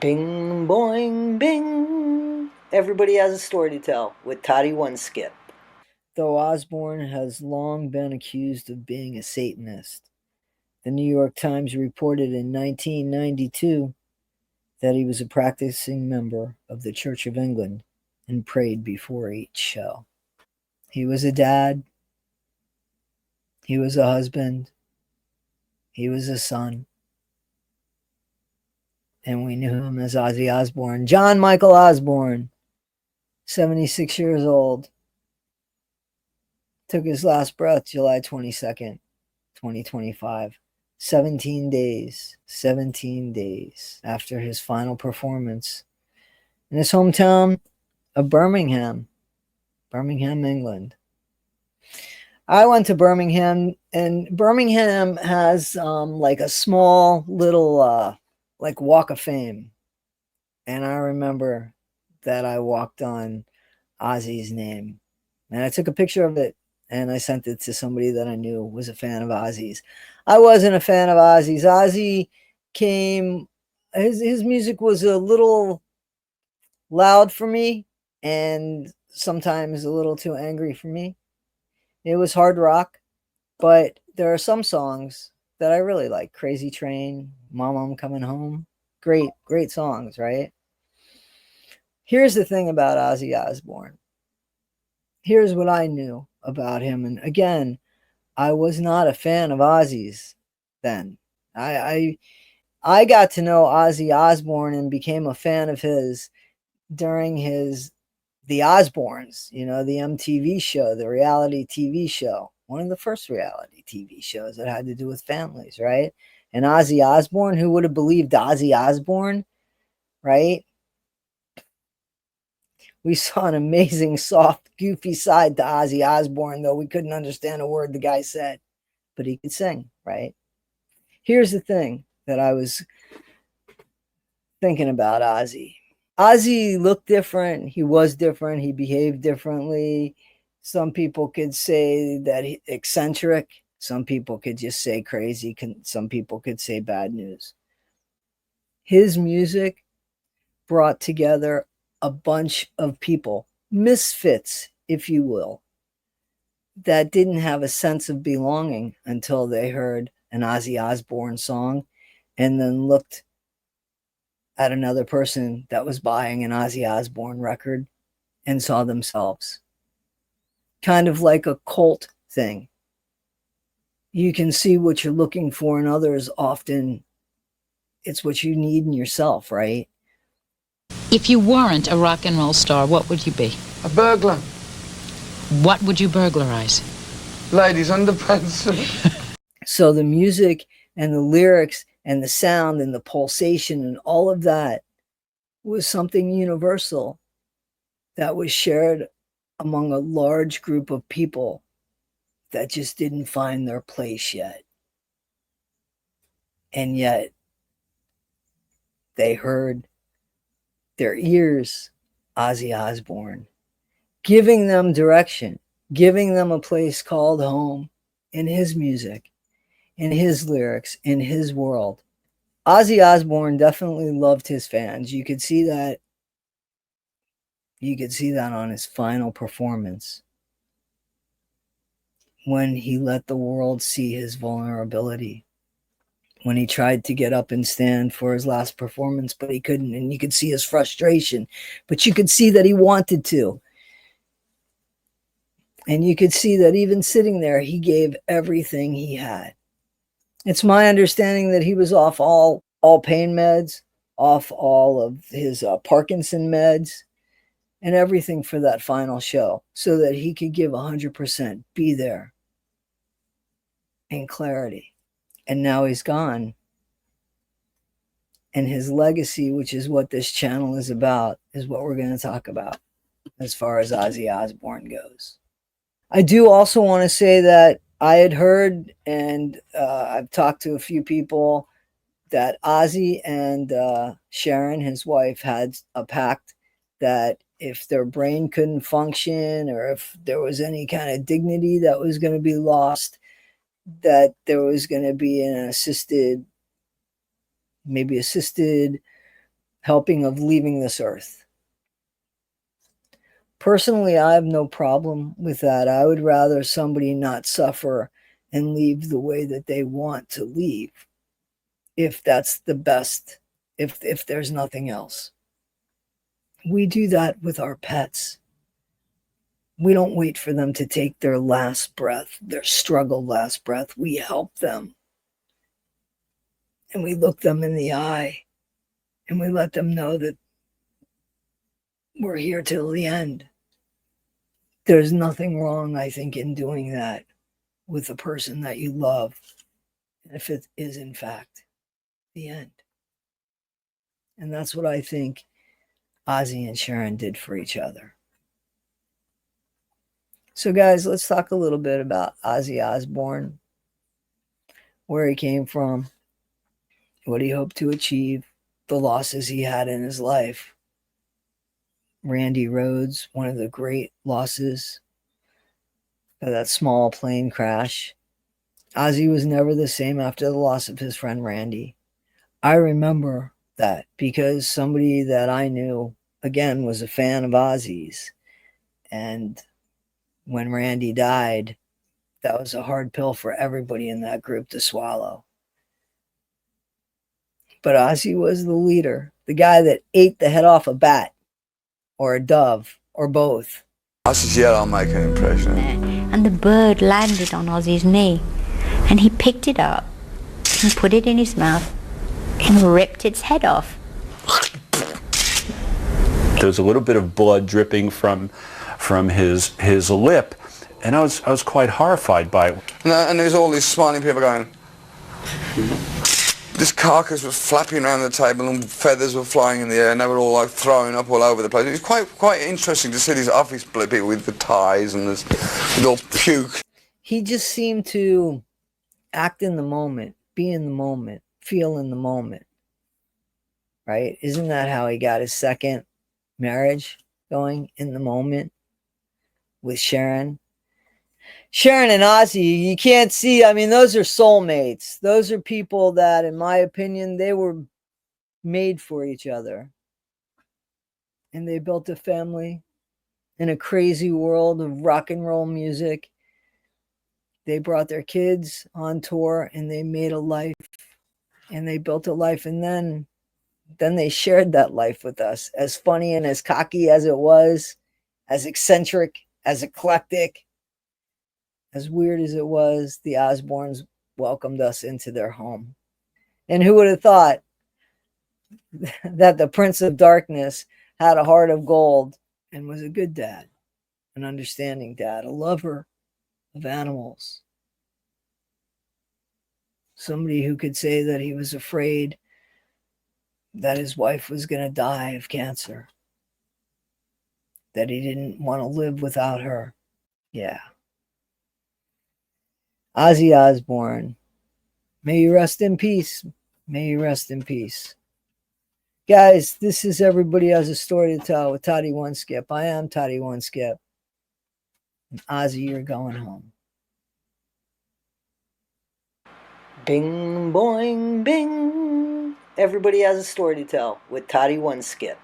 Bing boing bing. Everybody has a story to tell with Toddy One Skip. Though Osbourne has long been accused of being a Satanist, the New York Times reported in 1992 that he was a practicing member of the Church of England and prayed before each show. He was a dad, he was a husband, he was a son, and we knew him as Ozzy Osbourne. John Michael Osbourne, 76 years old, took his last breath July 22nd, 2025. 17 days after his final performance in his hometown of Birmingham, England. I went to Birmingham, and Birmingham has like a small little like walk of fame. And I remember that I walked on Ozzy's name, and I took a picture of it and I sent it to somebody that I knew was a fan of Ozzy's. I wasn't a fan of Ozzy's. Ozzy came, his music was a little loud for me and sometimes a little too angry for me. It was hard rock, but there are some songs that I really like. Crazy Train, Mama, I'm Coming Home. Great songs, right? Here's the thing about Ozzy Osbourne. Here's what I knew about him. And again, I was not a fan of Ozzy's then. I got to know Ozzy Osbourne and became a fan of his during the Osbournes, the MTV show, the reality TV show, one of the first reality TV shows that had to do with families, right? And Ozzy Osbourne, who would have believed Ozzy Osbourne, right? We saw an amazing, soft, goofy side to Ozzy Osbourne, though we couldn't understand a word the guy said, but he could sing, right? Here's the thing that I was thinking about Ozzy. Ozzy looked different. He was different. He behaved differently. Some people could say that he eccentric. Some people could just say crazy. Some people could say bad news. His music brought together a bunch of people, misfits, if you will, that didn't have a sense of belonging until they heard an Ozzy Osbourne song and then looked at another person that was buying an Ozzy Osbourne record and saw themselves. Kind of like a cult thing. You can see what you're looking for in others. Often it's what you need in yourself, right? If you weren't a rock and roll star, what would you be? A burglar. What would you burglarize? Ladies' underpants. So the music and the lyrics and the sound and the pulsation and all of that was something universal that was shared among a large group of people that just didn't find their place yet. And yet they heard their ears Ozzy Osbourne, giving them direction, giving them a place called home in his music, in his lyrics, in his world. Ozzy Osbourne definitely loved his fans. You could see that. You could see that on his final performance when he let the world see his vulnerability, when he tried to get up and stand for his last performance, but he couldn't. And you could see his frustration, but you could see that he wanted to. And you could see that even sitting there, he gave everything he had. It's my understanding that he was off all pain meds, off all of his Parkinson meds, and everything for that final show so that he could give 100%, be there in clarity. And now he's gone. And his legacy, which is what this channel is about, is what we're going to talk about as far as Ozzy Osbourne goes. I do also want to say that I had heard, and I've talked to a few people, that Ozzy and Sharon, his wife, had a pact that if their brain couldn't function or if there was any kind of dignity that was going to be lost, that there was going to be an assisted helping of leaving this earth. Personally, I have no problem with that. I would rather somebody not suffer and leave the way that they want to leave, if that's the best, if there's nothing else. We do that with our pets. We don't wait for them to take their last breath, their struggle last breath. We help them. And we look them in the eye and we let them know that we're here till the end. There's nothing wrong, I think, in doing that with the person that you love, if it is in fact the end. And that's what I think Ozzy and Sharon did for each other. So guys, let's talk a little bit about Ozzy Osbourne, where he came from, what he hoped to achieve, the losses he had in his life. Randy Rhoads, one of the great losses, that small plane crash. Ozzy was never the same after the loss of his friend Randy. I remember that because somebody that I knew, again, was a fan of Ozzy's. And when Randy died, that was a hard pill for everybody in that group to swallow. But Ozzy was the leader, the guy that ate the head off a bat or a dove or both. I said, yeah, I'll make an impression. And the bird landed on Ozzy's knee, and he picked it up and put it in his mouth and ripped its head off. There was a little bit of blood dripping from his lip, and I was quite horrified by it. And there was all these smiling people going. This carcass was flapping around the table and feathers were flying in the air and they were all like throwing up all over the place. It was quite interesting to see these office people with the ties and this with all puke. He just seemed to act in the moment, be in the moment, feel in the moment. Right? Isn't that how he got his second marriage going, in the moment with Sharon? Sharon and Ozzy, you can't see. I mean, those are soulmates. Those are people that, in my opinion, they were made for each other. And they built a family in a crazy world of rock and roll music. They brought their kids on tour and they made a life. And they built a life. And then they shared that life with us. As funny and as cocky as it was, as eccentric, as eclectic, as weird as it was, the Osbournes welcomed us into their home. And who would have thought that the Prince of Darkness had a heart of gold and was a good dad, an understanding dad, a lover of animals. Somebody who could say that he was afraid that his wife was going to die of cancer, that he didn't want to live without her. Yeah. Ozzy Osbourne, may you rest in peace. May you rest in peace. Guys, this is Everybody Has a Story to Tell with Toddy One Skip. I am Toddy One Skip. And Ozzy, you're going home. Bing, boing, bing. Everybody Has a Story to Tell with Toddy One Skip.